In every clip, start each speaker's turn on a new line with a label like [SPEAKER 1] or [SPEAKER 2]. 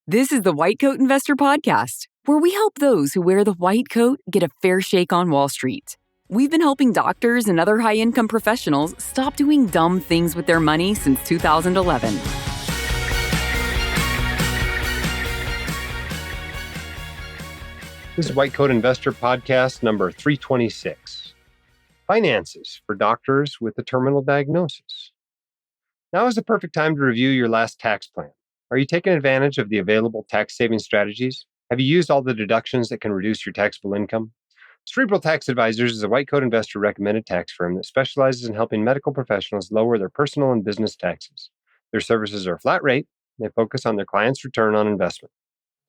[SPEAKER 1] This is the White Coat Investor Podcast, where we help those who wear the white coat get a fair shake on Wall Street. We've been helping doctors and other high-income professionals stop doing dumb things with their money since 2011.
[SPEAKER 2] This is White Coat Investor Podcast number 326. Finances for doctors with a terminal diagnosis. Now is the perfect time to review your last tax plan. Are you taking advantage of the available tax saving strategies? Have you used all the deductions that can reduce your taxable income? Cerebral Tax Advisors is a White Coat Investor recommended tax firm that specializes in helping medical professionals lower their personal and business taxes. Their services are flat rate, and they focus on their clients' return on investment.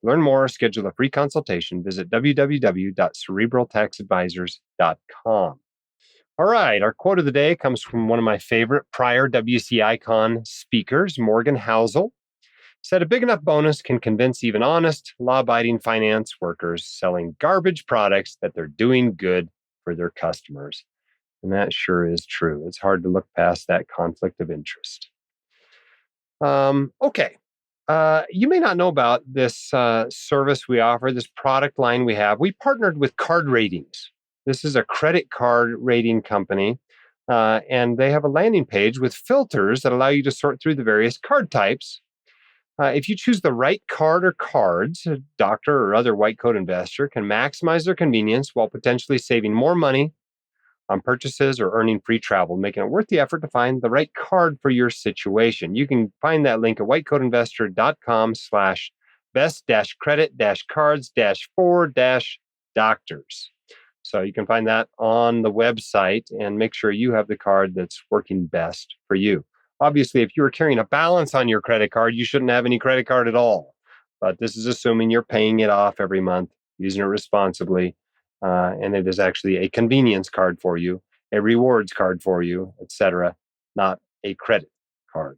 [SPEAKER 2] To learn more or schedule a free consultation, visit www.cerebraltaxadvisors.com. All right, our quote of the day comes from one of my favorite prior WCI Con speakers, Morgan Housel. He said, a big enough bonus can convince even honest, law-abiding finance workers selling garbage products that they're doing good for their customers. And that sure is true. It's hard to look past that conflict of interest. Okay. You may not know about this service we offer, this product line we have. We partnered with Card Ratings. This is a credit card rating company, and they have a landing page with filters that allow you to sort through the various card types. If you choose the right card or cards, a doctor or other white coat investor can maximize their convenience while potentially saving more money on purchases or earning free travel, making it worth the effort to find the right card for your situation. You can find that link at whitecoatinvestor.com/best-credit-cards-for-doctors. So you can find that on the website and make sure you have the card that's working best for you. Obviously, if you were carrying a balance on your credit card, you shouldn't have any credit card at all. But this is assuming you're paying it off every month, using it responsibly, and it is actually a convenience card for you, a rewards card for you, etc., not a credit card.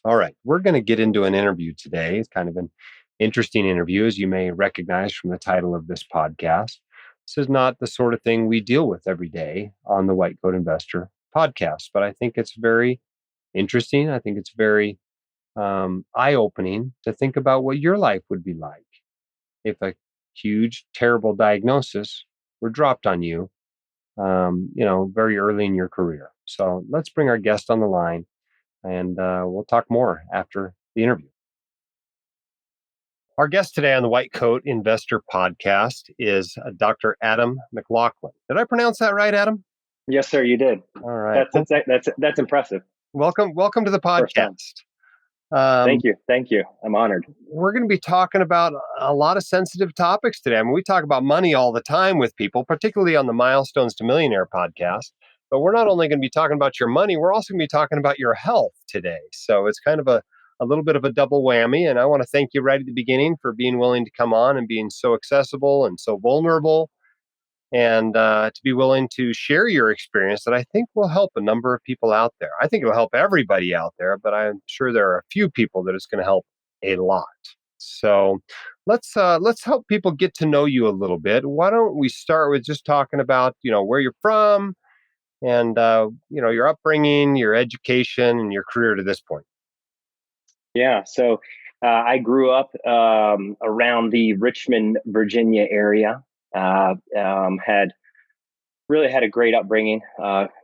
[SPEAKER 2] All right, we're going to get into an interview today. It's kind of an interesting interview, as you may recognize from the title of this podcast. This is not the sort of thing we deal with every day on the White Coat Investor Podcast, but I think it's very interesting. I think it's very eye-opening to think about what your life would be like if a huge, terrible diagnosis were dropped on you, very early in your career. So let's bring our guest on the line, and we'll talk more after the interview. Our guest today on the White Coat Investor Podcast is Dr. Adam Maclauchlan. Did I pronounce that right, Adam?
[SPEAKER 3] Yes, sir, you did.
[SPEAKER 2] All right.
[SPEAKER 3] That's impressive.
[SPEAKER 2] Welcome to the podcast.
[SPEAKER 3] Thank you. I'm honored.
[SPEAKER 2] We're going to be talking about a lot of sensitive topics today. I mean, we talk about money all the time with people, particularly on the Milestones to Millionaire podcast. But we're not only going to be talking about your money, we're also going to be talking about your health today. So it's kind of a little bit of a double whammy. And I want to thank you right at the beginning for being willing to come on and being so accessible and so vulnerable, and to be willing to share your experience that I think will help a number of people out there. I think it'll help everybody out there, but I'm sure there are a few people that it's going to help a lot. So let's help people get to know you a little bit. Why don't we start with just talking about, where you're from and, your upbringing, your education, and your career to this point.
[SPEAKER 3] Yeah. So I grew up around the Richmond, Virginia area. Had a great upbringing,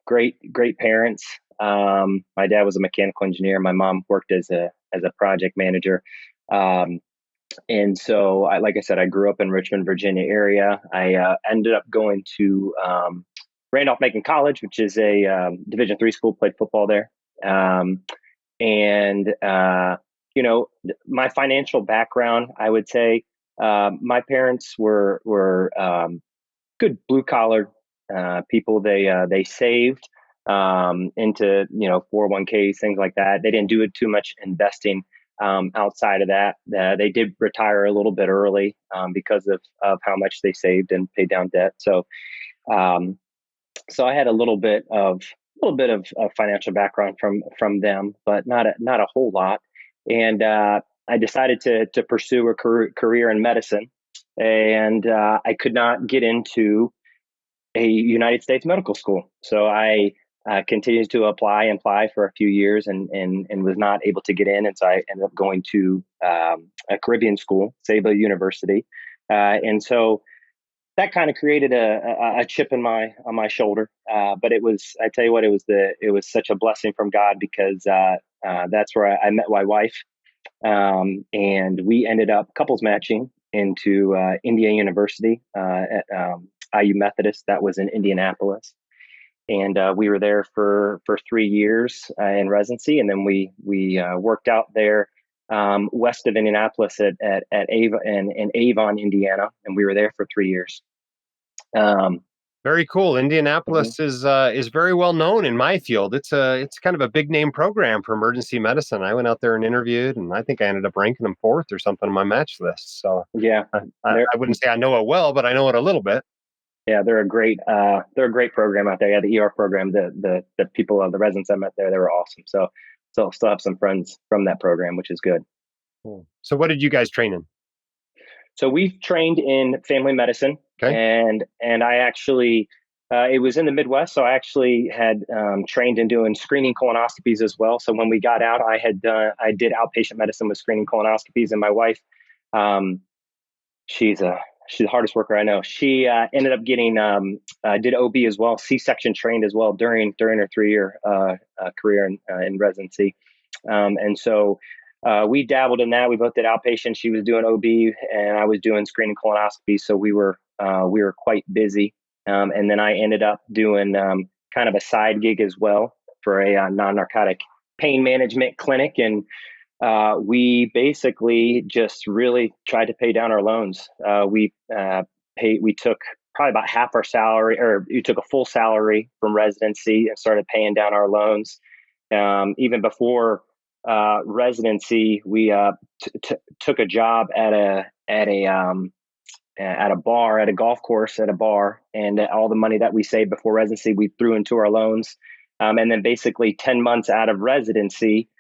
[SPEAKER 3] great parents. My dad was a mechanical engineer. My mom worked as a project manager. And so like I said, I grew up in Richmond, Virginia area. I ended up going to Randolph-Macon College, which is a Division III school, played football there. My financial background, I would say, my parents were good blue collar people. They saved into 401ks, things like that. They didn't do it too much investing outside of that. They did retire a little bit early because of how much they saved and paid down debt. So I had a little bit of financial background from them, but not a whole lot. And I decided to pursue a career in medicine, and I could not get into a United States medical school. So I continued to apply for a few years and was not able to get in. And so I ended up going to a Caribbean school, Saba University. And so that kind of created a chip on my shoulder. But I tell you what, it was such a blessing from God, because that's where I met my wife. And we ended up couples matching into Indiana University at IU Methodist. That was in Indianapolis. And we were there for 3 years in residency, and then we worked out there west of Indianapolis at in Avon, Indiana, and we were there for 3 years.
[SPEAKER 2] Very cool.
[SPEAKER 3] Mhm.
[SPEAKER 2] Indianapolis is very well known in my field. It's kind of a big name program for emergency medicine. I went out there and interviewed, and I think I ended up ranking them fourth or something on my match list. So
[SPEAKER 3] Yeah,
[SPEAKER 2] I wouldn't say I know it well, but I know it a little bit.
[SPEAKER 3] yeah, they're a great program out there. Yeah, the ER program, the people, the residents I met there, they were awesome. So still have some friends from that program, which is good.
[SPEAKER 2] Cool. So what did you guys train in?
[SPEAKER 3] So we've trained in family medicine,
[SPEAKER 2] Okay.
[SPEAKER 3] and I actually it was in the Midwest, so I actually had trained in doing screening colonoscopies as well. So when we got out, I did outpatient medicine with screening colonoscopies, and my wife, um, she's the hardest worker I know. She ended up getting did OB as well, C-section trained as well during her 3 year career in residency, and so we dabbled in that. We both did outpatient. She was doing OB, and I was doing screening colonoscopy. So we were quite busy. And then I ended up doing kind of a side gig as well for a non-narcotic pain management clinic, and we basically just really tried to pay down our loans. We took probably about half our salary, or we took a full salary from residency and started paying down our loans. Even before residency, we took a job at a bar, at a golf course, at a bar, and all the money that we saved before residency, we threw into our loans. And then basically 10 months out of residency,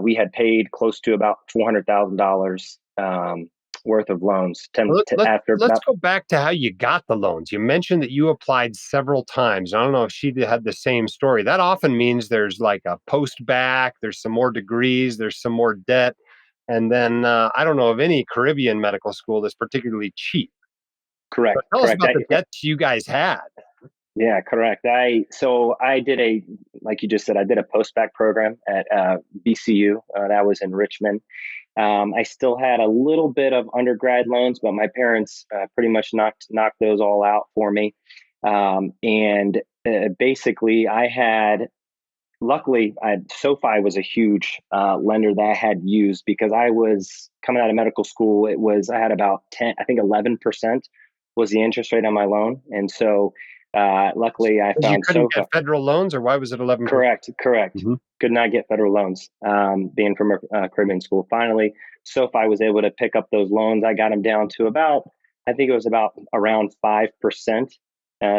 [SPEAKER 3] we had paid close to about $400,000 worth of loans. After
[SPEAKER 2] Let's
[SPEAKER 3] about
[SPEAKER 2] go back to how you got the loans. You mentioned that you applied several times. I don't know if she had the same story. That often means there's like a post back, there's some more degrees, there's some more debt. And then I don't know of any Caribbean medical school that's particularly cheap. So tell us
[SPEAKER 3] correct.
[SPEAKER 2] about the debts you guys had.
[SPEAKER 3] Yeah, correct. I did like you just said, I did a post-bac program at BCU. That was in Richmond. I still had a little bit of undergrad loans, but my parents pretty much knocked those all out for me. And basically, luckily, SoFi was a huge lender that I had used, because I was coming out of medical school. I had about 10, I think 11% was the interest rate on my loan, and so luckily I
[SPEAKER 2] You
[SPEAKER 3] found
[SPEAKER 2] couldn't
[SPEAKER 3] SoFi.
[SPEAKER 2] get federal loans, or why was it 11%?
[SPEAKER 3] Correct.
[SPEAKER 2] Mhm.
[SPEAKER 3] Could not get federal loans. Being from a Caribbean school, finally SoFi was able to pick up those loans. I got them down to I think it was about around 5%.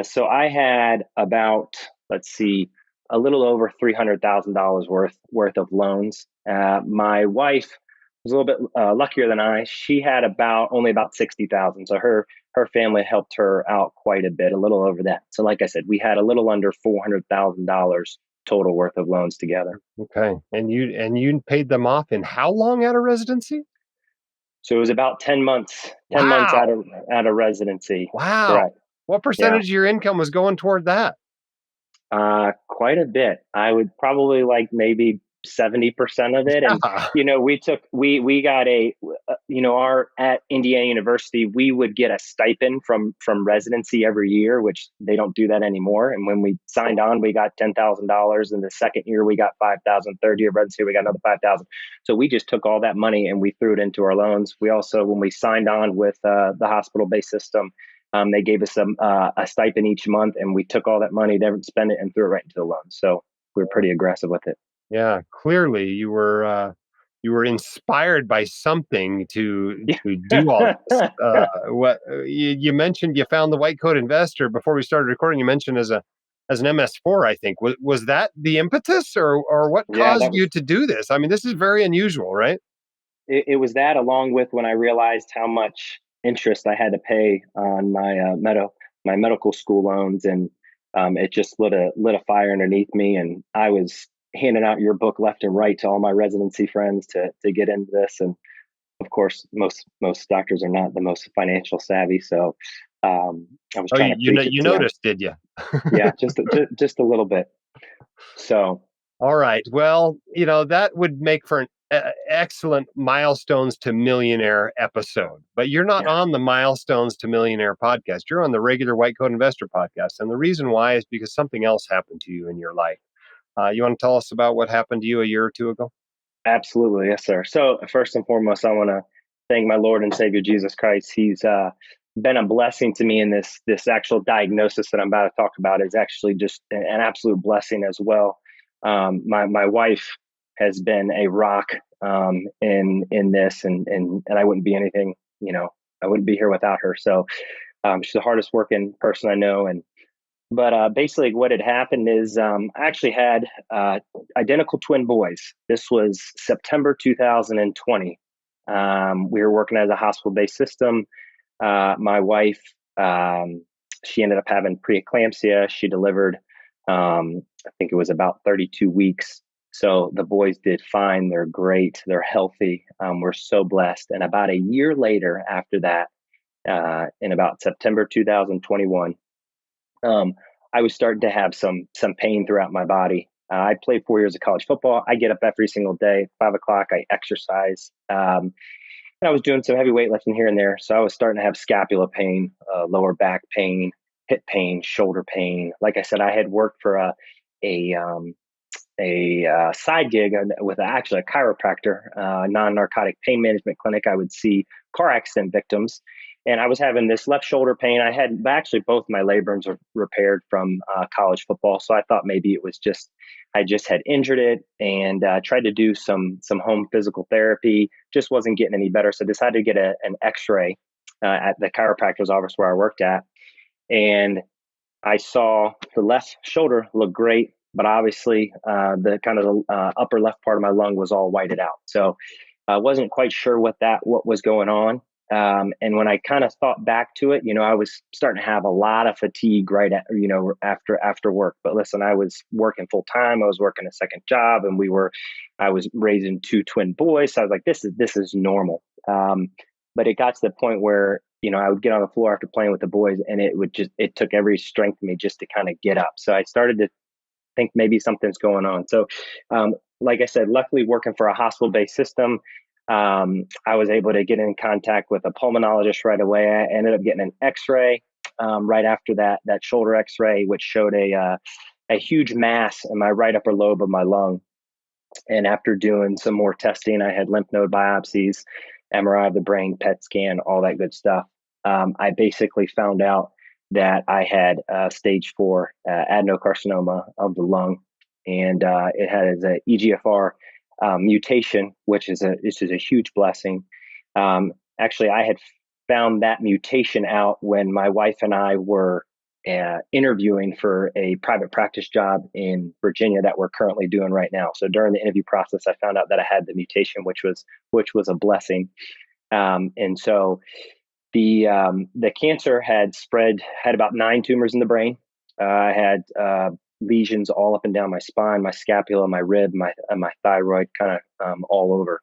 [SPEAKER 3] So I had about, let's see, a little over $300,000 worth of loans. My wife was a little bit luckier than I. She had only about 60,000. So her family helped her out quite a bit, a little over that. So like I said, we had a little under $400,000 total worth of loans together.
[SPEAKER 2] Okay. And you paid them off in how long out of residency?
[SPEAKER 3] So it was about 10 months, 10 months
[SPEAKER 2] Wow.
[SPEAKER 3] out of residency.
[SPEAKER 2] Wow.
[SPEAKER 3] Correct.
[SPEAKER 2] What
[SPEAKER 3] Yeah.
[SPEAKER 2] percentage of your income was going toward that?
[SPEAKER 3] Quite a bit. I would probably like maybe 70% of it. And,
[SPEAKER 2] Yeah.
[SPEAKER 3] we got our, at Indiana University, we would get a stipend from residency every year, which they don't do that anymore. And when we signed on, we got $10,000. In the second year, we got 5,000. Third year of residency, we got another 5,000. So we just took all that money and we threw it into our loans. We also, when we signed on with the hospital-based system, they gave us a stipend each month, and we took all that money, didn't spend it, and threw it right into the loan. So we were pretty aggressive with it.
[SPEAKER 2] Yeah, clearly you were inspired by something to do all this. What you mentioned, you found the white coat investor before we started recording. You mentioned as an MS4, I think. Was that the impetus, or what
[SPEAKER 3] Yeah,
[SPEAKER 2] caused you to do this? I mean, this is very unusual, right?
[SPEAKER 3] it was that, along with when I realized how much interest I had to pay on my medical school loans, and it just lit a fire underneath me, and I was handing out your book left and right to all my residency friends to get into this. And of course, most doctors are not the most financial savvy, so I was
[SPEAKER 2] Oh,
[SPEAKER 3] trying to preach it
[SPEAKER 2] you
[SPEAKER 3] to them.
[SPEAKER 2] noticed, did you?
[SPEAKER 3] Yeah, just a little bit. So
[SPEAKER 2] All right. Well, that would make for an excellent milestones to millionaire episode. But you're not
[SPEAKER 3] yeah,
[SPEAKER 2] on the milestones to millionaire podcast. You're on the regular White Coat Investor podcast. And the reason why is because something else happened to you in your life. You want to tell us about what happened to you a year or two ago?
[SPEAKER 3] absolutely, yes, sir. So first and foremost, I want to thank my Lord and Savior Jesus Christ. He's been a blessing to me, in this actual diagnosis that I'm about to talk about is actually just an absolute blessing as well. My wife has been a rock in this, and I wouldn't be anything, I wouldn't be here without her. So she's the hardest working person I know. And but basically, what had happened is I actually had identical twin boys. This was September 2020. We were working as a hospital-based system. My wife, she ended up having preeclampsia. She delivered, I think it was about 32 weeks. So the boys did fine. They're great. They're healthy. We're so blessed. And about a year later, after that, in about September 2021, I was starting to have some pain throughout my body. I played 4 years of college football. I get up every single day, 5 o'clock. I exercise. And I was doing some heavy weightlifting here and there. So I was starting to have scapula pain, lower back pain, hip pain, shoulder pain. Like I said, I had worked for a side gig with actually a chiropractor, non-narcotic pain management clinic. I would see car accident victims, and I was having this left shoulder pain. I had actually both my labrums were repaired from college football, so I thought maybe it was just I just had injured it, and tried to do some home physical therapy. Just wasn't getting any better, so I decided to get an X-ray at the chiropractor's office where I worked at, and I saw the left shoulder look great, but obviously the kind of the upper left part of my lung was all whited out. So I wasn't quite sure what was going on. And when I kind of thought back to it, I was starting to have a lot of fatigue after work. But listen, I was working full time. I was working a second job, and I was raising two twin boys. So I was like, this is normal. But it got to the point where I would get on the floor after playing with the boys, and it took every strength of me just to kind of get up. So I started to think maybe something's going on. So, like I said, luckily working for a hospital-based system, I was able to get in contact with a pulmonologist right away. I ended up getting an X-ray right after that shoulder X-ray, which showed a huge mass in my right upper lobe of my lung. And after doing some more testing, I had lymph node biopsies, MRI of the brain, PET scan, all that good stuff. I basically found out that I had stage 4 adenocarcinoma of the lung, and it had an EGFR mutation, which is a huge blessing. Actually, I had found that mutation out when my wife and I were interviewing for a private practice job in Virginia that we're currently doing right now. So during the interview process, I found out that I had the mutation, which was a blessing. And so the cancer had spread, had about 9 tumors in the brain. I had lesions all up and down my spine, my scapula, my rib, my thyroid, kind of all over.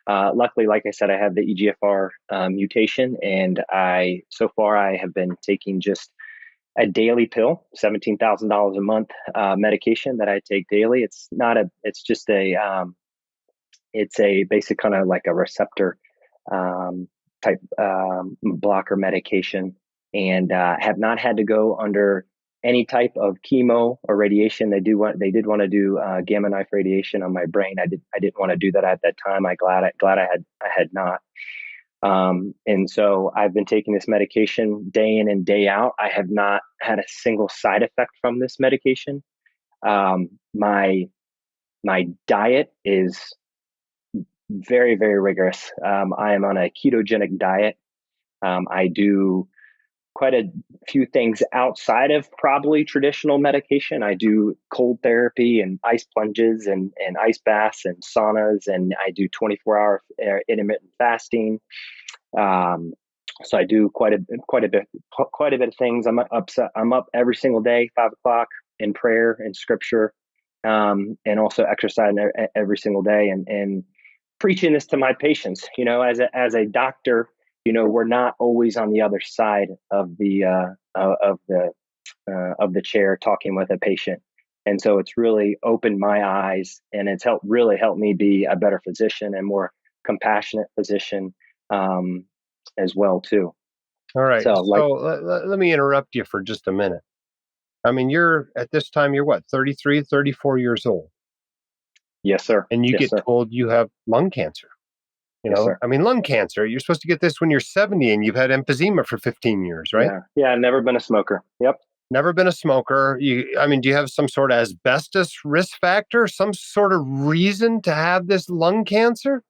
[SPEAKER 3] Luckily, like I said, I have the EGFR mutation, and so far I have been taking just a daily pill, $17,000 a month medication that I take daily. It's just it's a basic kind of like a receptor type blocker medication, and have not had to go under any type of chemo or radiation. They did want to do gamma knife radiation on my brain. I didn't want to do that at that time. I'm glad I had not. And so I've been taking this medication day in and day out. I have not had a single side effect from this medication. My diet is very, very rigorous. I am on a ketogenic diet. I do quite a few things outside of probably traditional medication. I do cold therapy and ice plunges and ice baths and saunas, and I do 24-hour intermittent fasting. So I do quite a bit of things. I'm up every single day, 5 o'clock, in prayer and scripture, and also exercising every single day, and preaching this to my patients. As a doctor, we're not always on the other side of the chair talking with a patient. And so it's really opened my eyes, and it's really helped me be a better physician and more compassionate physician, as well too.
[SPEAKER 2] All right.
[SPEAKER 3] So like,
[SPEAKER 2] So let me interrupt you for just a minute. I mean, you're at this time, you're what, 33, 34 years old,
[SPEAKER 3] yes, sir.
[SPEAKER 2] and you
[SPEAKER 3] Yes,
[SPEAKER 2] get
[SPEAKER 3] sir.
[SPEAKER 2] told you have lung cancer.
[SPEAKER 3] Yes, sir.
[SPEAKER 2] I mean, lung cancer, you're supposed to get this when you're 70 and you've had emphysema for 15 years, right?
[SPEAKER 3] Yeah. Yeah. I've never been a smoker. Yep.
[SPEAKER 2] Never been a smoker. I mean, do you have some sort of asbestos risk factor, some sort of reason to have this lung cancer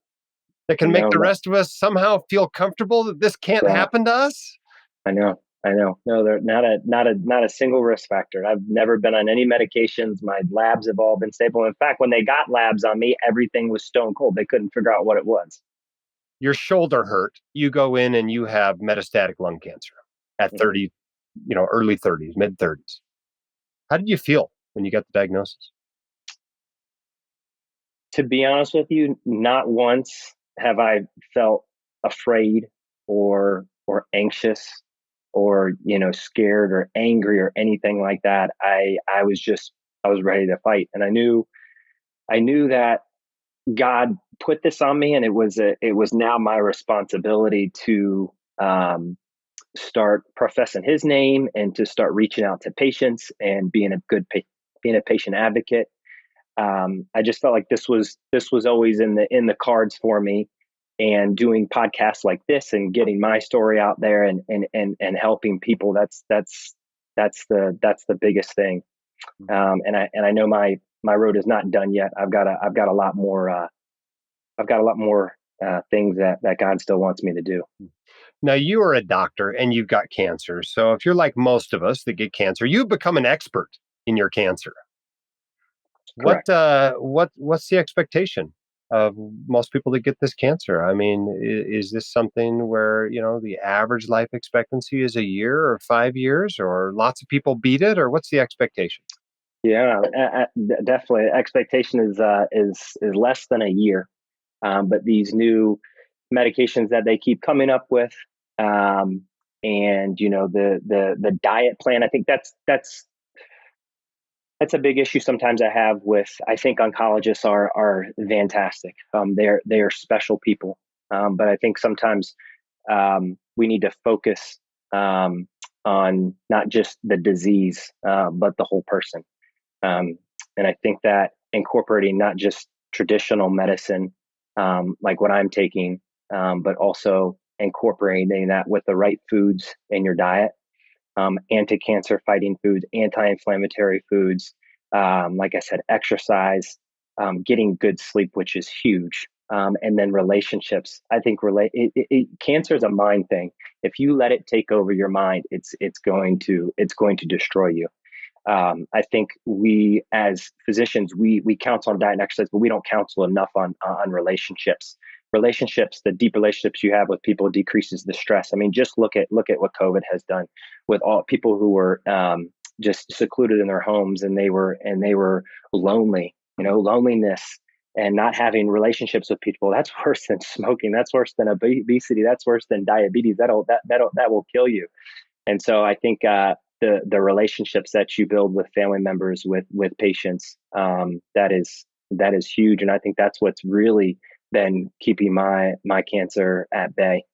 [SPEAKER 2] that can make
[SPEAKER 3] No,
[SPEAKER 2] the
[SPEAKER 3] no.
[SPEAKER 2] rest of us somehow feel comfortable that this can't
[SPEAKER 3] Yeah.
[SPEAKER 2] happen to us?
[SPEAKER 3] I know. I know. No, they're not a single risk factor. I've never been on any medications. My labs have all been stable. In fact, when they got labs on me, everything was stone cold. They couldn't figure out what it was.
[SPEAKER 2] Your shoulder hurt. You go in and you have metastatic lung cancer at
[SPEAKER 3] Mhm.
[SPEAKER 2] 30, early 30s, mid 30s. How did you feel when you got the diagnosis?
[SPEAKER 3] To be honest with you, not once have I felt afraid or anxious or scared or angry or anything like that. I was ready to fight, and I knew that God put this on me, and it was now my responsibility to, start professing His name and to start reaching out to patients and being a patient advocate. I just felt like this was always in the cards for me, and doing podcasts like this and getting my story out there, and helping people. That's the biggest thing. And I know my road is not done yet. I've got a lot more. I've got a lot more things that God still wants me to do.
[SPEAKER 2] Now, you are a doctor and you've got cancer. So, if you're like most of us that get cancer, you've become an expert in your cancer.
[SPEAKER 3] Correct.
[SPEAKER 2] What's the expectation of most people that get this cancer? I mean, is this something where, the average life expectancy is a year or 5 years, or lots of people beat it, or what's the expectation?
[SPEAKER 3] Yeah, definitely. Expectation is less than a year, but these new medications that they keep coming up with, um, and the diet plan. I think that's a big issue sometimes I have with. I think oncologists are fantastic. They are special people, but I think sometimes, we need to focus, on not just the disease, but the whole person. Um, and I think that incorporating not just traditional medicine, like what I'm taking, but also incorporating that with the right foods in your diet, anti-cancer fighting foods, anti-inflammatory foods. Like I said, exercise, getting good sleep, which is huge. And then relationships. I think cancer is a mind thing. If you let it take over your mind, it's going to destroy you. I think we as physicians, we counsel on diet and exercise, but we don't counsel enough on relationships. Relationships, the deep relationships you have with people decreases the stress. I mean, just look at what COVID has done with all people who were, just secluded in their homes, and they were lonely. Loneliness and not having relationships with people, that's worse than smoking. That's worse than obesity. That's worse than diabetes. That will kill you. And so I think, the relationships that you build with family members, with patients, that is huge, and I think that's what's really been keeping my cancer at bay.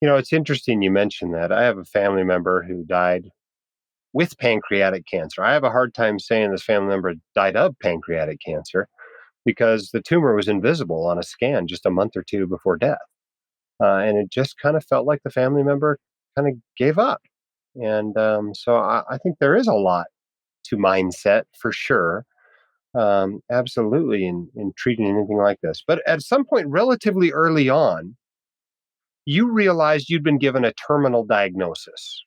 [SPEAKER 2] It's interesting you mentioned that. I have a family member who died with pancreatic cancer. I have a hard time saying this family member died of pancreatic cancer because the tumor was invisible on a scan just a month or two before death. And it just kind of felt like the family member kind of gave up. And so I think there is a lot to mindset for sure. Absolutely, in treating anything like this. But at some point, relatively early on, you realized you'd been given a terminal diagnosis.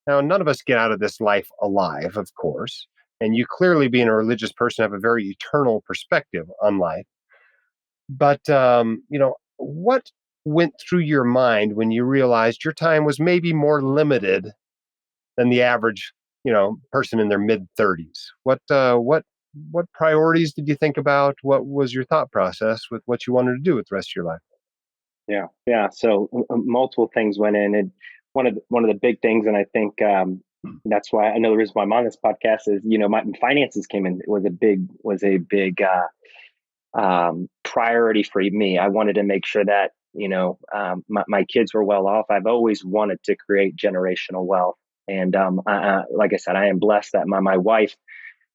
[SPEAKER 2] Now, none of us get out of this life alive, of course. And you clearly, being a religious person, have a very eternal perspective on life. But, what went through your mind when you realized your time was maybe more limited than the average, person in their mid 30s? What priorities did you think about? What was your thought process with what you wanted to do with the rest of your life?
[SPEAKER 3] Yeah. So multiple things went in, and one of the big things, and I think that's why I know the reason why I'm on this podcast is my finances came in was a big priority for me. I wanted to make sure that my kids were well off. I've always wanted to create generational wealth, and like I said, I am blessed that my wife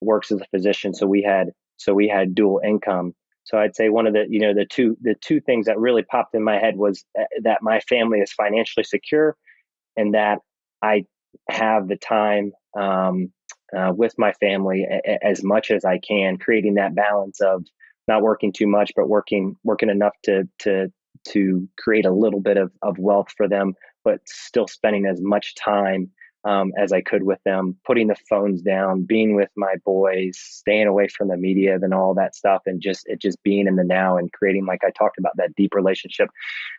[SPEAKER 3] works as a physician, so we had dual income. So I'd say one of the two things that really popped in my head was that my family is financially secure, and that I have the time with my family as much as I can, creating that balance of not working too much, but working enough to create a little bit of wealth for them, but still spending as much time as I could with them, putting the phones down, being with my boys, staying away from the media and all that stuff, and just being in the now and creating, like I talked about, that deep relationship,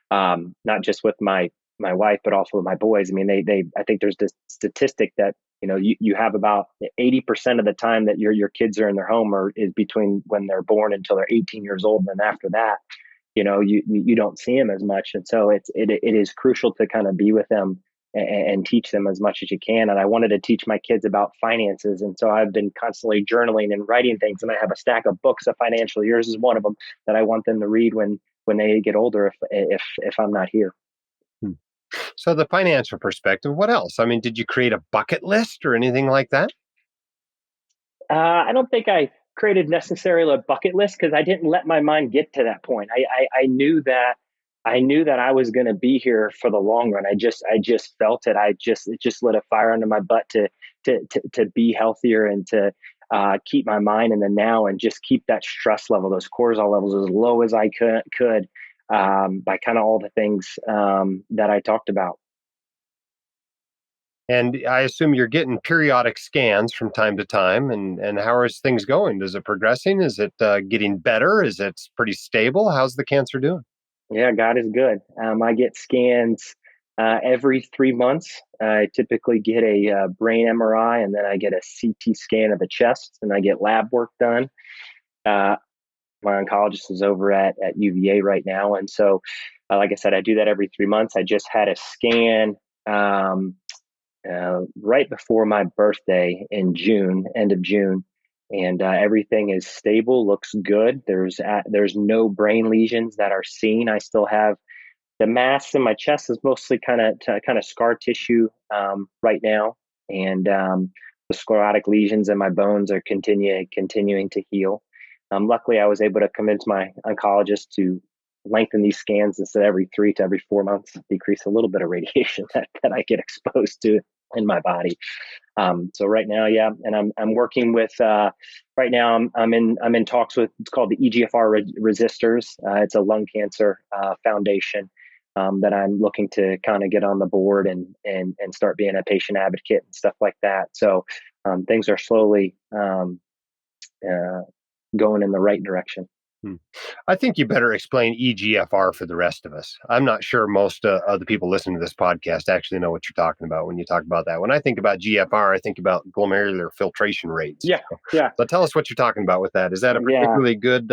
[SPEAKER 3] not just with my wife, but also with my boys. I mean, they I think there's this statistic that you have about 80% of the time that your kids are in their home is between when they're born until they're 18 years old, and then after that, you don't see them as much, and so it is crucial to kind of be with them and teach them as much as you can. And I wanted to teach my kids about finances, and so I've been constantly journaling and writing things, and I have a stack of books of financial years is one of them that I want them to read when they get older, if I'm not here.
[SPEAKER 2] Hmm. So the financial perspective, what else? I mean, did you create a bucket list or anything like that?
[SPEAKER 3] I don't think I created necessarily a bucket list, because I didn't let my mind get to that point. I knew that I was going to be here for the long run. I just felt it. It just lit a fire under my butt to be healthier, and to keep my mind in the now, and just keep that stress level, those cortisol levels, as low as I could, by kind of all the things that I talked about.
[SPEAKER 2] And I assume you're getting periodic scans from time to time. And how are things going? Is it progressing? Is it getting better? Is it pretty stable? How's the cancer doing?
[SPEAKER 3] Yeah, God is good. I get scans every 3 months. I typically get a brain MRI, and then I get a CT scan of the chest, and I get lab work done. Uh, my oncologist is over at UVA right now, and so, like I said, I do that every 3 months. I just had a scan right before my birthday in June, end of June, and everything is stable, looks good. There's no brain lesions that are seen. I still have the mass in my chest is mostly kind of scar tissue right now, and the sclerotic lesions in my bones are continuing to heal. Luckily, I was able to convince my oncologist to lengthen these scans instead of every 3 to every 4 months, decrease a little bit of radiation that I get exposed to in my body. So right now, yeah, and I'm working with right now. I'm in talks with, it's called the EGFR resistors. It's a lung cancer foundation that I'm looking to kind of get on the board, and start being a patient advocate and stuff like that. So things are slowly uh, going in the right direction.
[SPEAKER 2] Hmm. I think you better explain EGFR for the rest of us. I'm not sure most of the people listening to this podcast actually know what you're talking about when you talk about that. When I think about GFR, I think about glomerular filtration rates.
[SPEAKER 3] Yeah, yeah,
[SPEAKER 2] So tell us what you're talking about with that. Is that a
[SPEAKER 3] yeah.
[SPEAKER 2] particularly good?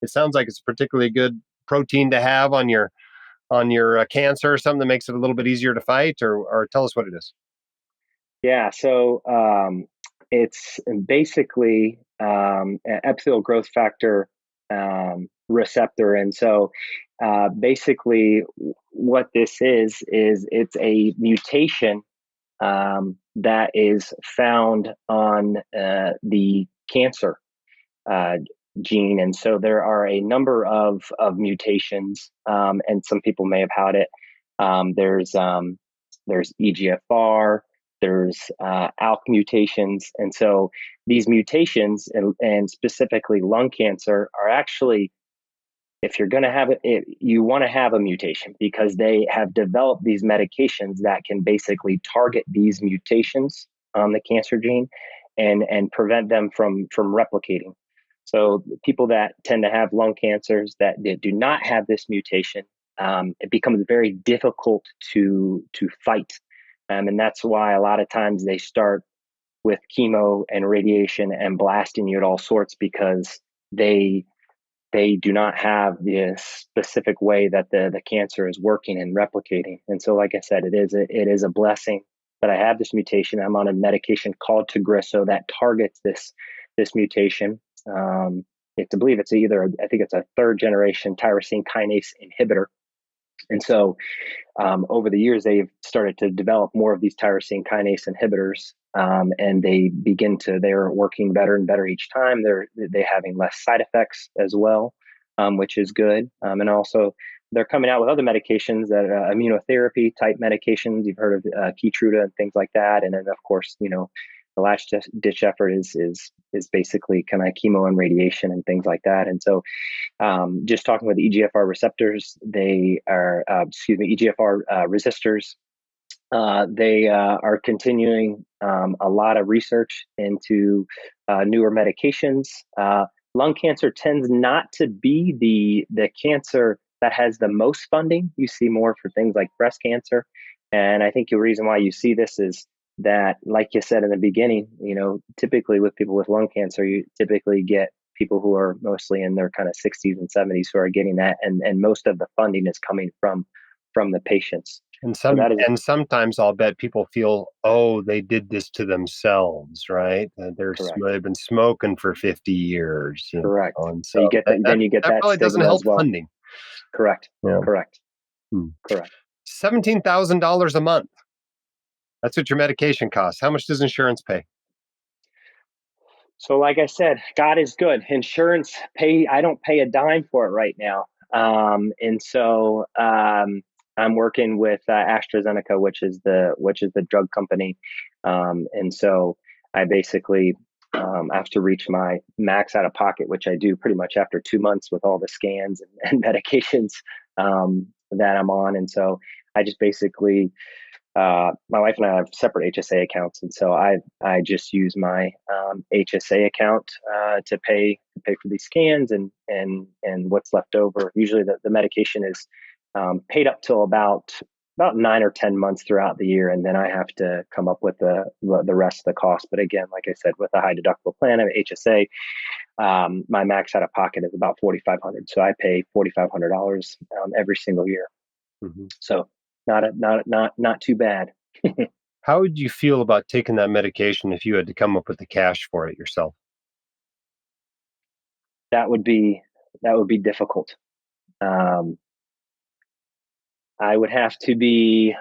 [SPEAKER 2] It sounds like it's a particularly good protein to have on your cancer, or something that makes it a little bit easier to fight, or tell us what it is.
[SPEAKER 3] Yeah, so it's basically an epithelial growth factor receptor, and so basically what this is it's a mutation that is found on the cancer uh, gene, and so there are a number of mutations, and some people may have had it. There's EGFR, there's ALK mutations, and so these mutations, and specifically lung cancer, are actually, if you're going to have it, you want to have a mutation, because they have developed these medications that can basically target these mutations on the cancer gene, and prevent them from replicating. So people that tend to have lung cancers that do not have this mutation, it becomes very difficult to fight. And that's why a lot of times they start with chemo and radiation and blasting you at all sorts, because they do not have the specific way that the cancer is working and replicating. And so, like I said, it is a blessing that I have this mutation. I'm on a medication called Tagrisso that targets this mutation. To believe it's I think it's a third generation tyrosine kinase inhibitor. And so over the years, they've started to develop more of these tyrosine kinase inhibitors, and they're working better and better each time. They're having less side effects as well, which is good. And also, they're coming out with other medications that are immunotherapy type medications. You've heard of Keytruda and things like that. And then, of course, the last ditch effort is basically kind of chemo and radiation and things like that. And so, just talking with EGFR receptors, they are, EGFR resistors. They are continuing a lot of research into newer medications. Lung cancer tends not to be the cancer that has the most funding. You see more for things like breast cancer. And I think the reason why you see this is that, like you said in the beginning, typically with people with lung cancer, you typically get people who are mostly in their kind of 60s and 70s who are getting that. And most of the funding is coming from the patients.
[SPEAKER 2] And sometimes I'll bet people feel, oh, they did this to themselves, right? They've been smoking for 50 years.
[SPEAKER 3] Correct.
[SPEAKER 2] And
[SPEAKER 3] so you get that. Then you get that
[SPEAKER 2] probably doesn't help funding.
[SPEAKER 3] Correct.
[SPEAKER 2] Yeah.
[SPEAKER 3] Correct.
[SPEAKER 2] Correct. $17,000 a month. That's what your medication costs. How much does insurance pay?
[SPEAKER 3] So, like I said, God is good. Insurance I don't pay a dime for it right now. And so I'm working with AstraZeneca, which is the drug company. And so I basically have to reach my max out of pocket, which I do pretty much after 2 months with all the scans and medications that I'm on. And so I just basically, my wife and I have separate HSA accounts, and so I just use my HSA account to pay for these scans and what's left over. Usually, the medication is paid up till about 9 or 10 months throughout the year, and then I have to come up with the rest of the cost. But again, like I said, with a high deductible plan of HSA, my max out of pocket is about $4,500. So I pay $4,500 every single year. Mm-hmm. So not too bad.
[SPEAKER 2] How would you feel about taking that medication if you had to come up with the cash for it yourself?
[SPEAKER 3] That would be difficult. I would have to be.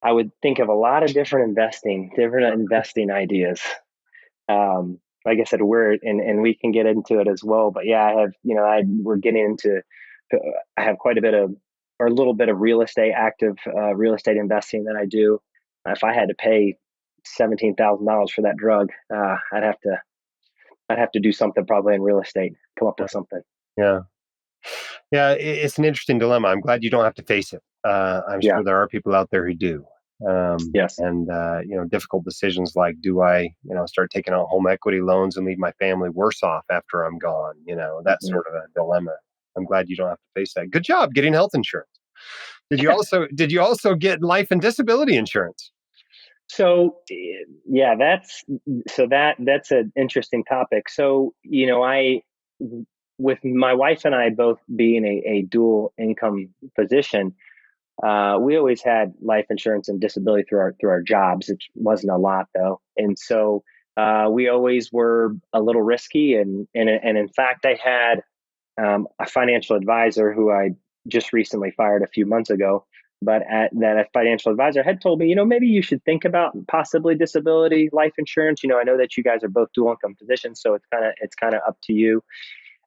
[SPEAKER 3] I would think of a lot of different investing ideas. Like I said, and we can get into it as well. But yeah, I have. We're getting into. I have quite a bit of, or a little bit of active real estate investing that I do. If I had to pay $17,000 for that drug, I'd have to do something probably in real estate, come up with something.
[SPEAKER 2] Yeah. It's an interesting dilemma. I'm glad you don't have to face it. I'm sure there are people out there who do.
[SPEAKER 3] Yes.
[SPEAKER 2] And difficult decisions like, do I start taking out home equity loans and leave my family worse off after I'm gone? That sort of a dilemma. I'm glad you don't have to face that. Good job getting health insurance. Did you also get life and disability insurance?
[SPEAKER 3] So yeah, that's an interesting topic. So with my wife and I both being a dual income position, we always had life insurance and disability through our jobs. It wasn't a lot though, and so we always were a little risky. And in fact, I had a financial advisor who I just recently fired a few months ago. But a financial advisor had told me, maybe you should think about possibly disability life insurance. I know that you guys are both dual income positions, so it's kind of up to you.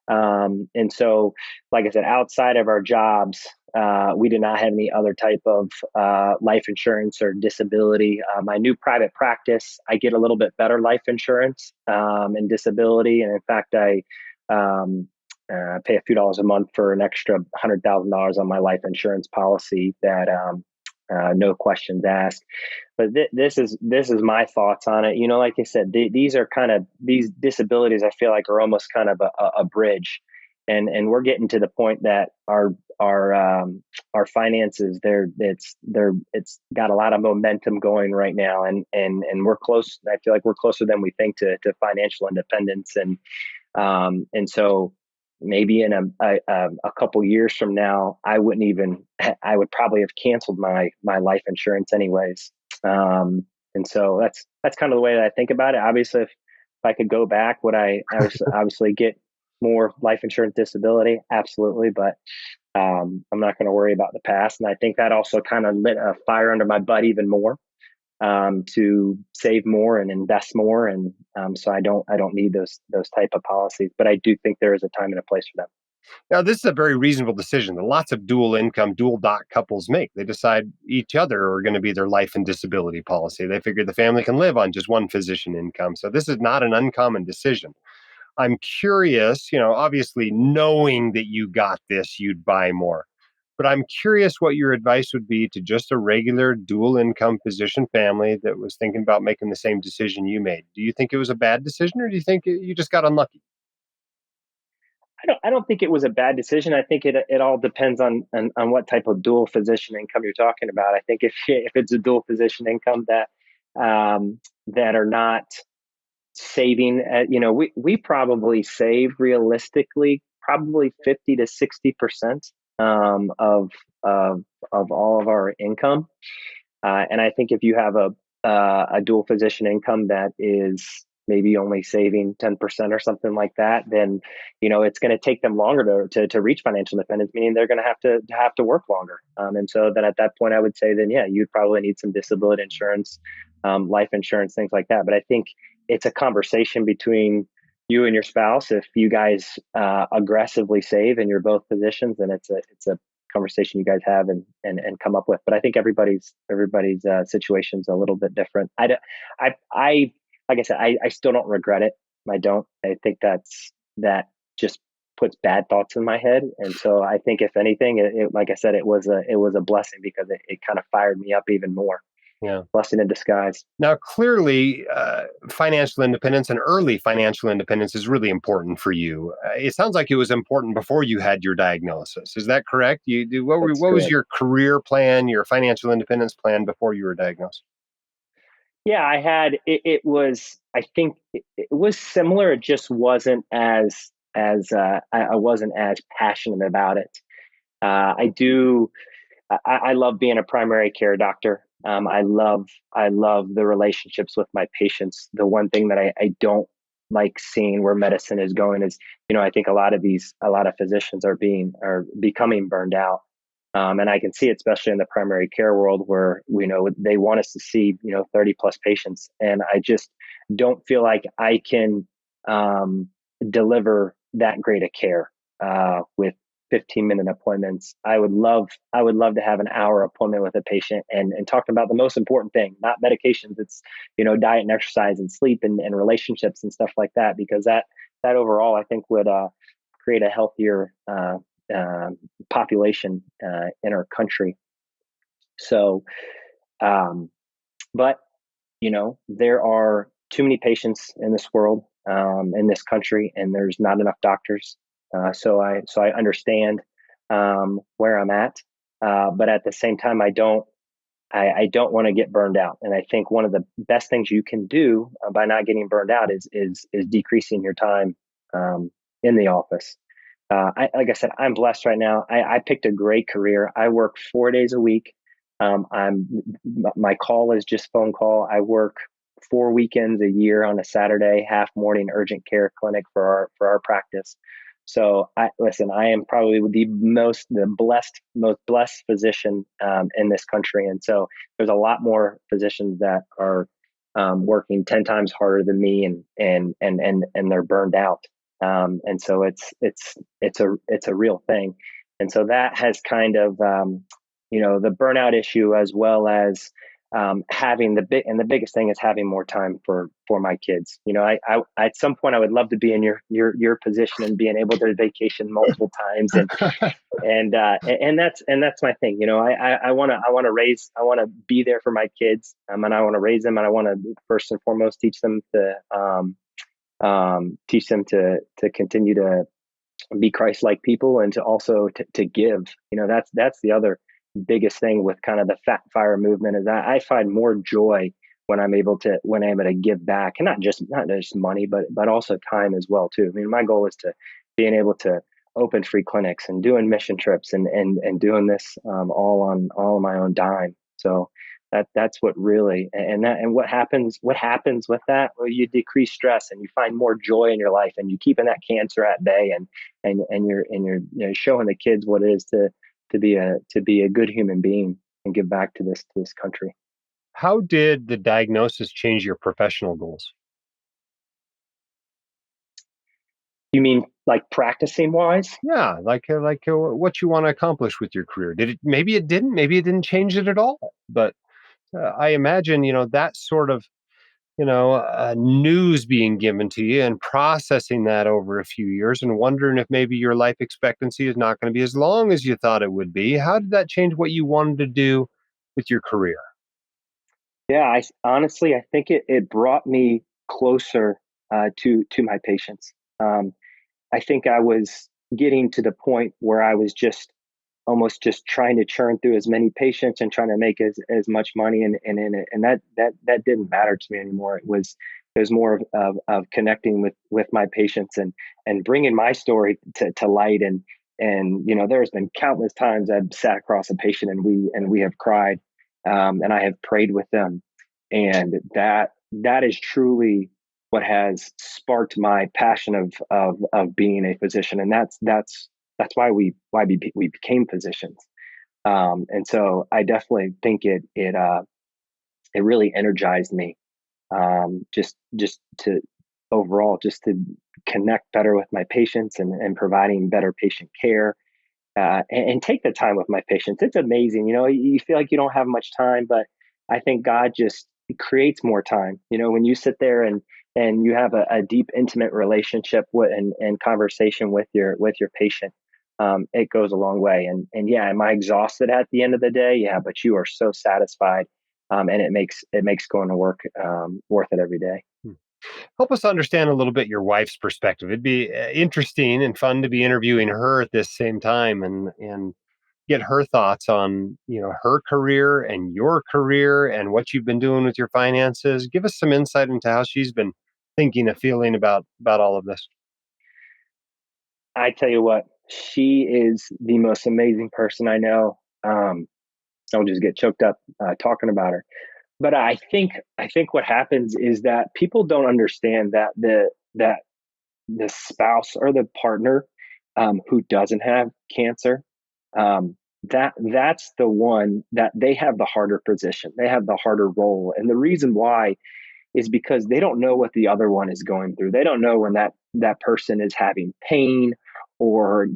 [SPEAKER 3] And so, like I said, outside of our jobs, we did not have any other type of life insurance or disability. My new private practice, I get a little bit better life insurance and disability. And in fact, I pay a few dollars a month for an extra $100,000 on my life insurance policy that no questions asked. But this is my thoughts on it. Like I said, these disabilities I feel like are almost kind of a bridge. and we're getting to the point that our finances it's got a lot of momentum going right now, and we're close. I feel like we're closer than we think to financial independence, and so maybe in a couple years from now, I would probably have canceled my life insurance anyways. And so that's kind of the way that I think about it. Obviously, if I could go back, would I obviously get more life insurance disability? Absolutely. But I'm not going to worry about the past. And I think that also kind of lit a fire under my butt even more, to save more and invest more. And so I don't need those type of policies, but I do think there is a time and a place for them.
[SPEAKER 2] Now, this is a very reasonable decision that lots of dual income, dual doc couples make. They decide each other are going to be their life and disability policy. They figure the family can live on just one physician income. So this is not an uncommon decision. I'm curious, obviously knowing that you got this, you'd buy more. But I'm curious what your advice would be to just a regular dual income physician family that was thinking about making the same decision you made. Do you think it was a bad decision, or do you think you just got unlucky?
[SPEAKER 3] I don't think it was a bad decision. I think it all depends on what type of dual physician income you're talking about. I think if it's a dual physician income that are not saving, we probably save realistically probably 50 to 60% of all of our income. And I think if you have a dual physician income that is maybe only saving 10% or something like that, then it's going to take them longer to reach financial independence, meaning they're going to have to work longer. And so then at that point, I would say then you'd probably need some disability insurance, life insurance, things like that. But I think it's a conversation between you and your spouse. If you guys aggressively save and you're both physicians, then it's a conversation you guys have and come up with. But I think everybody's situation's a little bit different. I like I said, I still don't regret it. I don't. I think that just puts bad thoughts in my head. And so I think if anything, it like I said, it was a blessing because it kind of fired me up even more.
[SPEAKER 2] Yeah.
[SPEAKER 3] Blessing in disguise.
[SPEAKER 2] Now, clearly, financial independence and early financial independence is really important for you. It sounds like it was important before you had your diagnosis. Is that correct? What was your career plan, your financial independence plan before you were diagnosed?
[SPEAKER 3] Yeah, I had it was I think it was similar. It just wasn't as I wasn't as passionate about it. I love being a primary care doctor. I love the relationships with my patients. The one thing that I don't like seeing where medicine is going is, I think a lot of physicians are becoming burned out. And I can see it, especially in the primary care world where, they want us to see, 30 plus patients. And I just don't feel like I can deliver that great of care with 15-minute appointments. I would love to have an hour appointment with a patient and talk about the most important thing, not medications. It's, diet and exercise and sleep and relationships and stuff like that, because that overall I think would create a healthier population in our country. So, but there are too many patients in this world, in this country, and there's not enough doctors. So I understand where I'm at, but at the same time, I don't want to get burned out. And I think one of the best things you can do by not getting burned out is decreasing your time in the office. Like I said, I'm blessed right now. I picked a great career. I work 4 days a week. My call is just phone call. I work 4 weekends a year on a Saturday, half morning urgent care clinic for our practice. So I am probably the most blessed physician in this country. And so there's a lot more physicians that are working 10 times harder than me and they're burned out. And so it's a real thing. And so that has kind of, the burnout issue, as well as having the biggest thing is having more time for my kids. I at some point I would love to be in your position and being able to vacation multiple times, and that's my thing. I want to be there for my kids, and I want to raise them, and I want to first and foremost teach them to continue to be Christ-like people, and to also to give. That's the other biggest thing with kind of the fat fire movement, is that I find more joy when I'm able to give back, and not just money, but also time as well too. I mean, my goal is to being able to open free clinics and doing mission trips and doing this all on my own dime. So that's what really, and what happens with that? Well, you decrease stress and you find more joy in your life, and you keeping that cancer at bay, and you're showing the kids what it is to be a good human being and give back to this country.
[SPEAKER 2] How did the diagnosis change your professional goals?
[SPEAKER 3] You mean like practicing wise?
[SPEAKER 2] Yeah, what you want to accomplish with your career. Maybe it didn't. Maybe it didn't change it at all. But I imagine that sort of news being given to you and processing that over a few years and wondering if maybe your life expectancy is not going to be as long as you thought it would be. How did that change what you wanted to do with your career?
[SPEAKER 3] Yeah, I think it brought me closer to my patients. I think I was getting to the point where I was just almost just trying to churn through as many patients and trying to make as much money, and that didn't matter to me anymore. It was more of connecting with my patients and bringing my story to light, and there's been countless times I've sat across a patient and we have cried, and I have prayed with them, and that is truly what has sparked my passion of being a physician, and that's why we became physicians. And so I definitely think it really energized me, just to overall just to connect better with my patients and providing better patient care, and take the time with my patients. It's amazing. You feel like you don't have much time, but I think God just creates more time. When you sit there and you have a deep, intimate relationship and conversation with your patient, it goes a long way. And yeah, am I exhausted at the end of the day? Yeah, but you are so satisfied, and it makes going to work worth it every day.
[SPEAKER 2] Hmm. Help us understand a little bit your wife's perspective. It'd be interesting and fun to be interviewing her at this same time and get her thoughts on her career and your career and what you've been doing with your finances. Give us some insight into how she's been thinking and feeling about all of this.
[SPEAKER 3] I tell you what, she is the most amazing person I know. I'll just get choked up talking about her. But I think what happens is that people don't understand that the spouse or the partner who doesn't have cancer, that's the one that they have the harder position. They have the harder role, and the reason why is because they don't know what the other one is going through. They don't know when that person is having pain, or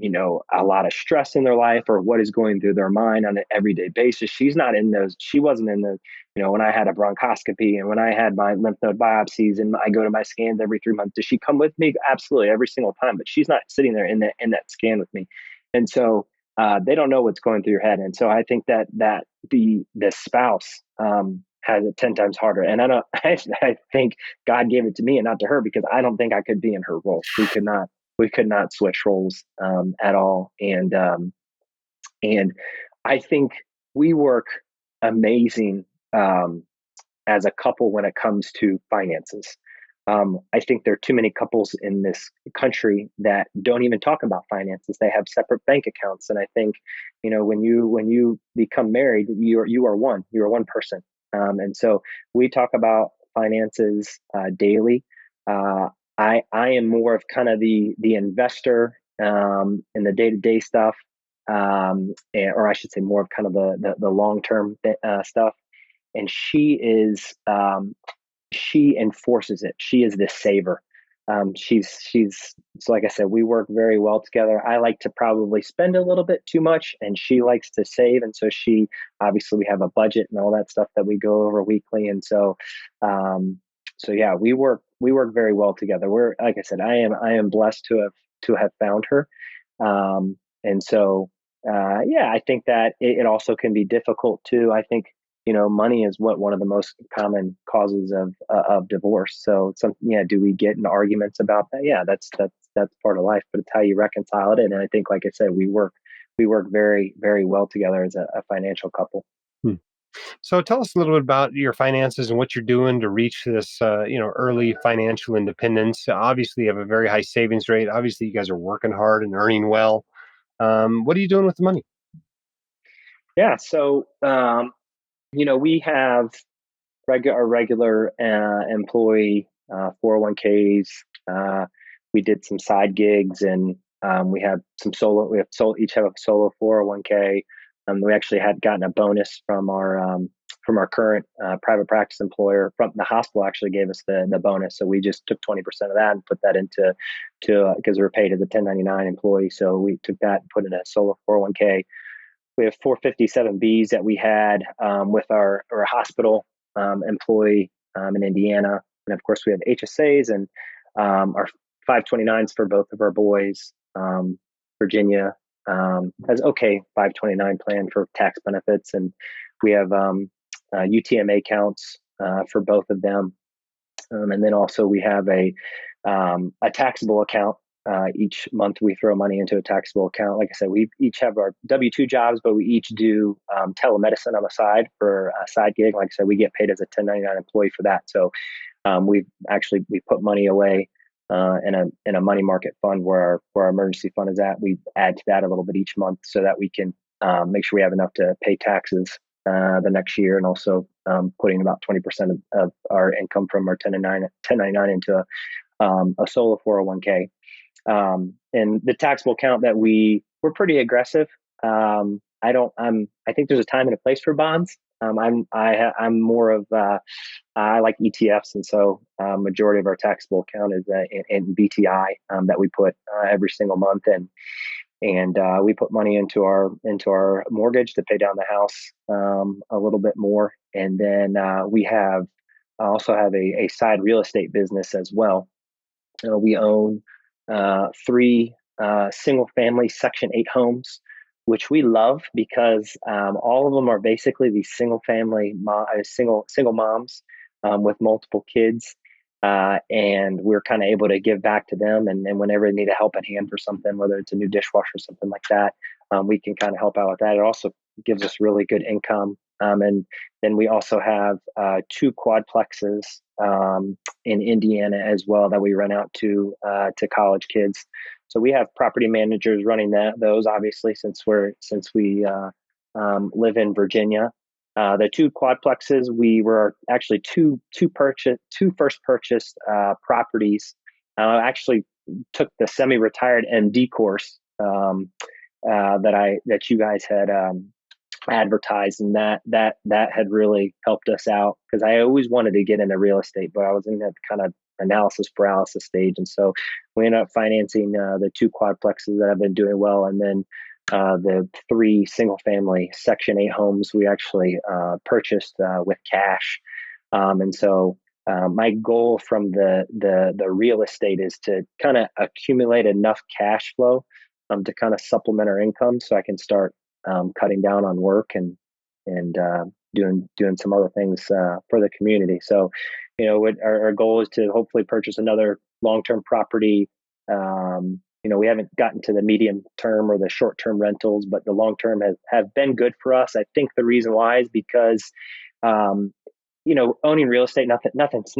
[SPEAKER 3] a lot of stress in their life, or what is going through their mind on an everyday basis. She wasn't in those, when I had a bronchoscopy and when I had my lymph node biopsies and I go to my scans every 3 months. Does she come with me? Absolutely, every single time, but she's not sitting there in that scan with me. And so they don't know what's going through your head. And so I think that the spouse has it 10 times harder. And I don't, I think God gave it to me and not to her, because I don't think I could be in her role. We could not switch roles at all. And I think we work amazing as a couple when it comes to finances. I think there are too many couples in this country that don't even talk about finances. They have separate bank accounts, and I think when you become married, you are one person, and so we talk about finances daily. I am more of kind of the investor in the day to day stuff, or I should say more of kind of the long term stuff. And she enforces it. She is the saver. She's so, like I said, we work very well together. I like to probably spend a little bit too much, and she likes to save. And so she obviously, we have a budget and all that stuff that we go over weekly. And so yeah, we work very well together. We're, like I said, I am blessed to have found her. And so yeah, I think that it also can be difficult too. I think money is one of the most common causes of divorce. So do we get in arguments about that? Yeah, that's part of life, but it's how you reconcile it. And I think, like I said, we work very, very well together as a financial couple.
[SPEAKER 2] Hmm. So tell us a little bit about your finances and what you're doing to reach this, early financial independence. Obviously, you have a very high savings rate. Obviously, you guys are working hard and earning well. What are you doing with the money?
[SPEAKER 3] Yeah. So, we have our regular employee 401ks. We did some side gigs, and we have some solo. We have each have a solo 401k. We actually had gotten a bonus from our current private practice employer. From the hospital, actually gave us the bonus, so we just took 20% of that and put that into because we were paid as a 1099 employee. So we took that and put in a solo 401k. We have 457Bs that we had with our hospital employee in Indiana. And of course, we have HSAs and our 529s for both of our boys. Virginia has 529 plan for tax benefits. And we have UTMA accounts for both of them. And then also we have a taxable account. Each month we throw money into a taxable account. Like I said, we each have our W-2 jobs, but we each do telemedicine on the side for a side gig. Like I said, we get paid as a 1099 employee for that. So we put money away in a money market fund where our emergency fund is at. We add to that a little bit each month so that we can make sure we have enough to pay taxes the next year, and also putting about 20% of our income from our 1099 into a solo 401k. And the taxable account that we're pretty aggressive. I think there's a time and a place for bonds. I'm more of I like ETFs, and so majority of our taxable account is in BTI that we put every single month, and we put money into our mortgage to pay down the house a little bit more, and then we also have a side real estate business as well. We own three single family Section 8 homes, which we love because all of them are basically these single family, single moms with multiple kids. And we're kind of able to give back to them. And whenever they need a helping hand for something, whether it's a new dishwasher or something like that, we can kind of help out with that. It also gives us really good income. And then we also have two quadplexes in Indiana as well that we rent out to college kids. So we have property managers running those, obviously, since we live in Virginia. The two quadplexes, we were actually two first purchased properties. Actually took the semi-retired MD course that you guys had advertised, and that had really helped us out because I always wanted to get into real estate, but I was in that kind of analysis paralysis stage, and so we ended up financing the two quadplexes that have been doing well, and then the three single family Section 8 homes we actually purchased with cash. And so my goal from the real estate is to kind of accumulate enough cash flow to kind of supplement our income so I can start cutting down on work and doing some other things for the community. So, what our goal is to hopefully purchase another long-term property. We haven't gotten to the medium term or the short term rentals, but the long term have been good for us. I think the reason why is because, owning real estate, nothing's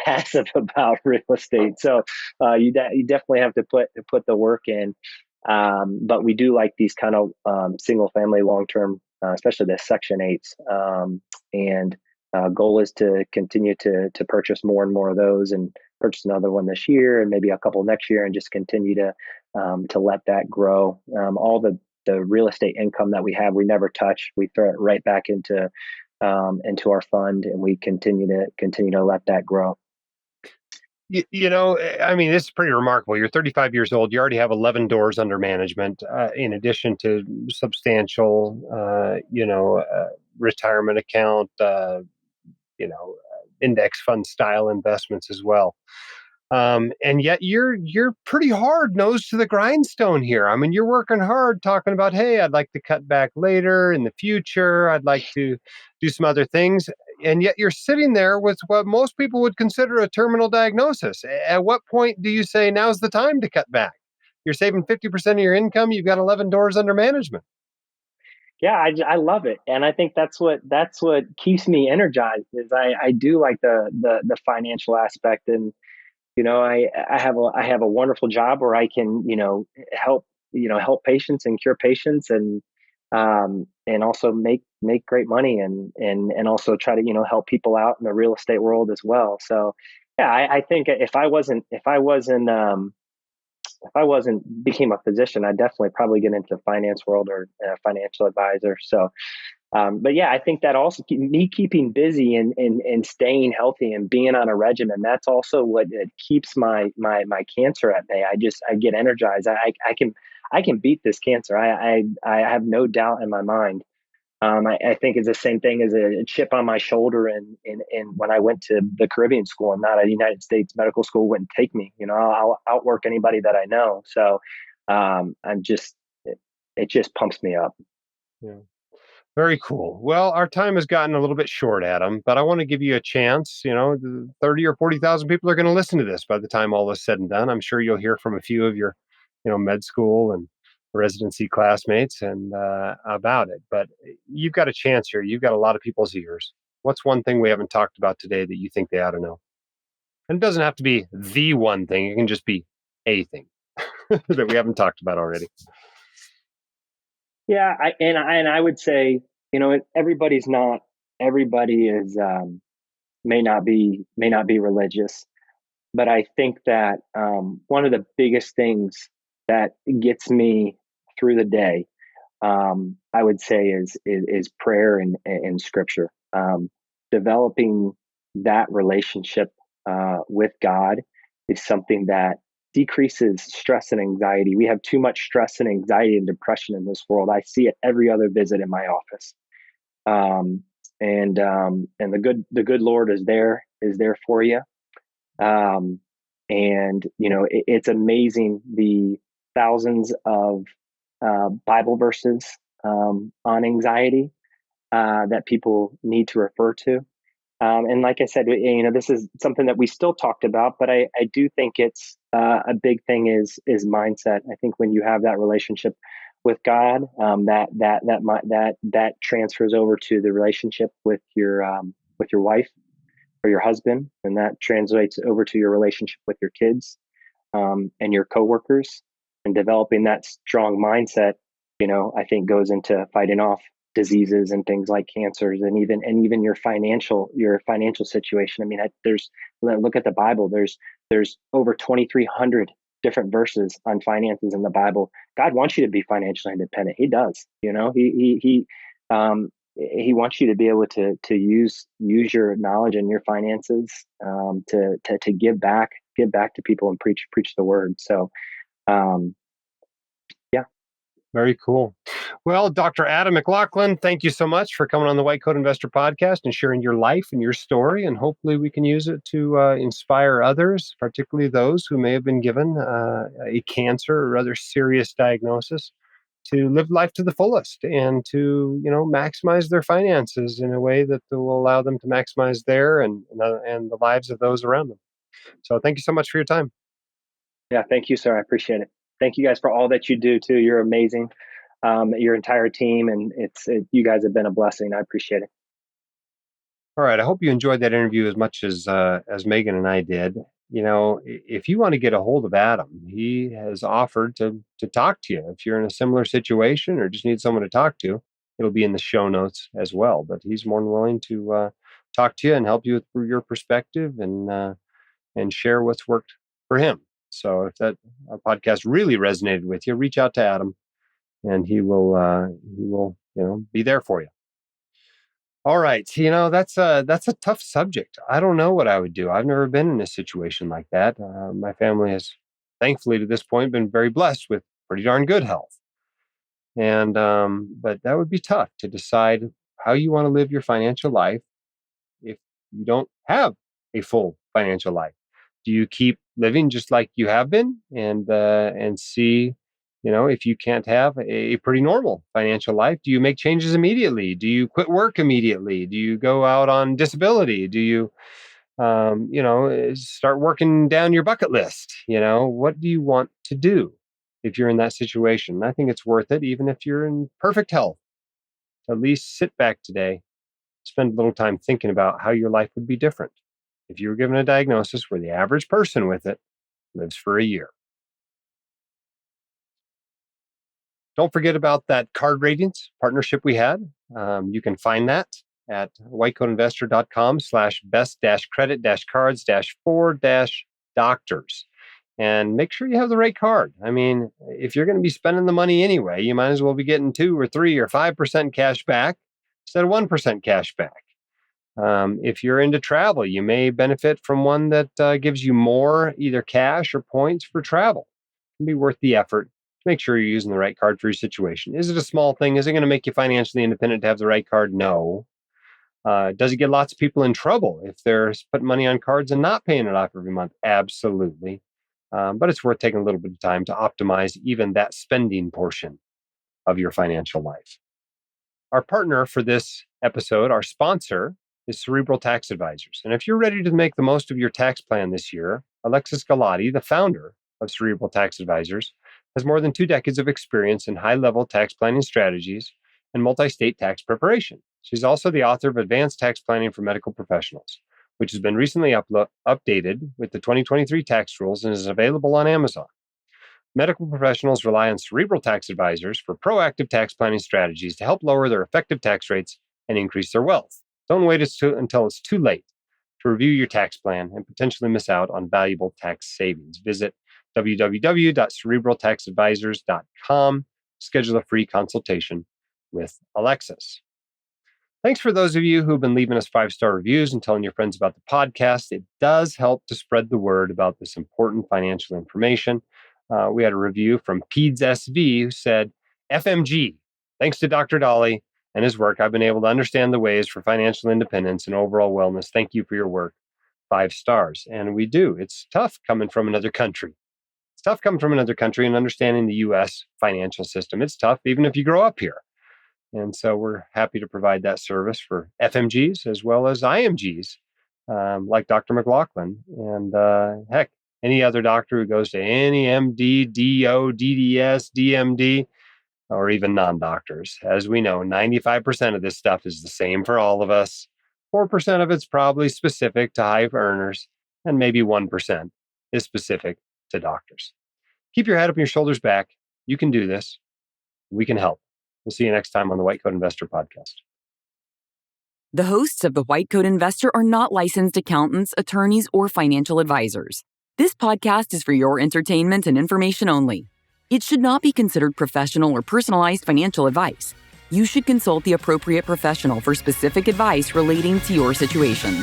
[SPEAKER 3] passive about real estate. So you definitely have to put the work in. But we do like these kind of single family long term, especially the Section 8s. And goal is to continue to purchase more and more of those, and purchase another one this year and maybe a couple next year, and just continue to let that grow. All the real estate income that we have, we never touch. We throw it right back into our fund, and we continue to let that grow.
[SPEAKER 2] I mean, this is pretty remarkable. You're 35 years old. You already have 11 doors under management, in addition to substantial, retirement account, index fund style investments as well. And yet you're pretty hard nose to the grindstone here. I mean, you're working hard talking about, hey, I'd like to cut back later in the future. I'd like to do some other things. And yet you're sitting there with what most people would consider a terminal diagnosis. At what point do you say now's the time to cut back? You're saving 50% of your income. You've got 11 doors under management.
[SPEAKER 3] Yeah, I love it, and I think that's what keeps me energized. Is I do like the financial aspect, and I have a wonderful job where I can help help patients and cure patients, and also make great money, and also try to help people out in the real estate world as well. So yeah, I think if I wasn't became a physician, I'd definitely probably get into the finance world or a financial advisor. So, but yeah, I think that also me keeping busy and staying healthy and being on a regimen, that's also what it keeps my cancer at bay. I get energized. I can beat this cancer. I have no doubt in my mind. I think it's the same thing as a chip on my shoulder. And when I went to the Caribbean school, and not a United States medical school wouldn't take me. I'll outwork anybody that I know. So it just pumps me up.
[SPEAKER 2] Yeah. Very cool. Well, our time has gotten a little bit short, Adam, but I want to give you a chance. 30 or 40,000 people are going to listen to this by the time all is said and done. I'm sure you'll hear from a few of your, med school and residency classmates and about it. But you've got a chance here. You've got a lot of people's ears. What's one thing we haven't talked about today that you think they ought to know? And it doesn't have to be the one thing. It can just be a thing that we haven't talked about already.
[SPEAKER 3] Yeah, I would say, everybody is may not be religious, but I think that one of the biggest things that gets me through the day, I would say, is prayer and scripture. Developing that relationship with God is something that decreases stress and anxiety. We have too much stress and anxiety and depression in this world. I see it every other visit in my office. And the good Lord is there for you. And it's amazing the thousands of Bible verses on anxiety that people need to refer to. And like I said, this is something that we still talked about, but I do think it's a big thing is mindset. I think when you have that relationship with God, that transfers over to the relationship with your wife or your husband, and that translates over to your relationship with your kids, and your coworkers, and developing that strong mindset. I think goes into fighting off diseases and things like cancers, and even your financial situation. I mean, look at the Bible. There's over 2,300 different verses on finances in the Bible. God wants you to be financially independent. He does. He wants you to be able to use your knowledge and your finances, to give back to people and preach the word. So um, yeah.
[SPEAKER 2] Very cool. Well, Dr. Adam Maclauchlan, thank you so much for coming on the White Coat Investor Podcast and sharing your life and your story. And hopefully we can use it to inspire others, particularly those who may have been given a cancer or other serious diagnosis, to live life to the fullest and to, maximize their finances in a way that will allow them to maximize their and the lives of those around them. So thank you so much for your time.
[SPEAKER 3] Yeah, thank you, sir. I appreciate it. Thank you guys for all that you do too. You're amazing. Your entire team, and you guys have been a blessing. I appreciate it.
[SPEAKER 2] All right. I hope you enjoyed that interview as much as Megan and I did. If you want to get a hold of Adam, he has offered to talk to you. If you're in a similar situation or just need someone to talk to, it'll be in the show notes as well. But he's more than willing to talk to you and help you with your perspective and share what's worked for him. So if that podcast really resonated with you, reach out to Adam, and he will be there for you. All right. That's a tough subject. I don't know what I would do. I've never been in a situation like that. My family has, thankfully, to this point, been very blessed with pretty darn good health. But that would be tough to decide how you want to live your financial life if you don't have a full financial life. Do you keep living just like you have been, and see, if you can't have a pretty normal financial life. Do you make changes immediately? Do you quit work immediately? Do you go out on disability? Do you start working down your bucket list? What do you want to do if you're in that situation? I think it's worth it, even if you're in perfect health, to at least sit back today, spend a little time thinking about how your life would be different if you were given a diagnosis where the average person with it lives for a year. Don't forget about that card ratings partnership we had. You can find that at whitecoatinvestor.com/best-credit-cards-4-doctors. And make sure you have the right card. I mean, if you're going to be spending the money anyway, you might as well be getting 2 or 3 or 5% cash back instead of 1% cash back. If you're into travel, you may benefit from one that gives you more either cash or points for travel. It can be worth the effort to make sure you're using the right card for your situation. Is it a small thing? Is it going to make you financially independent to have the right card? No. Does it get lots of people in trouble if they're putting money on cards and not paying it off every month? Absolutely. But it's worth taking a little bit of time to optimize even that spending portion of your financial life. Our partner for this episode, our sponsor, is Cerebral Tax Advisors. And if you're ready to make the most of your tax plan this year, Alexis Galati, the founder of Cerebral Tax Advisors, has more than 2 decades of experience in high-level tax planning strategies and multi-state tax preparation. She's also the author of Advanced Tax Planning for Medical Professionals, which has been recently updated with the 2023 tax rules and is available on Amazon. Medical professionals rely on Cerebral Tax Advisors for proactive tax planning strategies to help lower their effective tax rates and increase their wealth. Don't wait until it's too late to review your tax plan and potentially miss out on valuable tax savings. Visit www.cerebraltaxadvisors.com. Schedule a free consultation with Alexis. Thanks for those of you who've been leaving us 5-star reviews and telling your friends about the podcast. It does help to spread the word about this important financial information. We had a review from Peds SV who said, FMG, thanks to Dr. Dolly and his work, I've been able to understand the ways for financial independence and overall wellness. Thank you for your work. 5 stars. And we do. It's tough coming from another country. It's tough coming from another country and understanding the U.S. financial system. It's tough even if you grow up here. And so we're happy to provide that service for FMGs as well as IMGs, like Dr. Maclauchlan. And heck, any other doctor who goes to any MD, DO, DDS, DMD, or even non-doctors. As we know, 95% of this stuff is the same for all of us. 4% of it's probably specific to high earners, and maybe 1% is specific to doctors. Keep your head up and your shoulders back. You can do this. We can help. We'll see you next time on the White Coat Investor Podcast.
[SPEAKER 1] The hosts of the White Coat Investor are not licensed accountants, attorneys, or financial advisors. This podcast is for your entertainment and information only. It should not be considered professional or personalized financial advice. You should consult the appropriate professional for specific advice relating to your situation.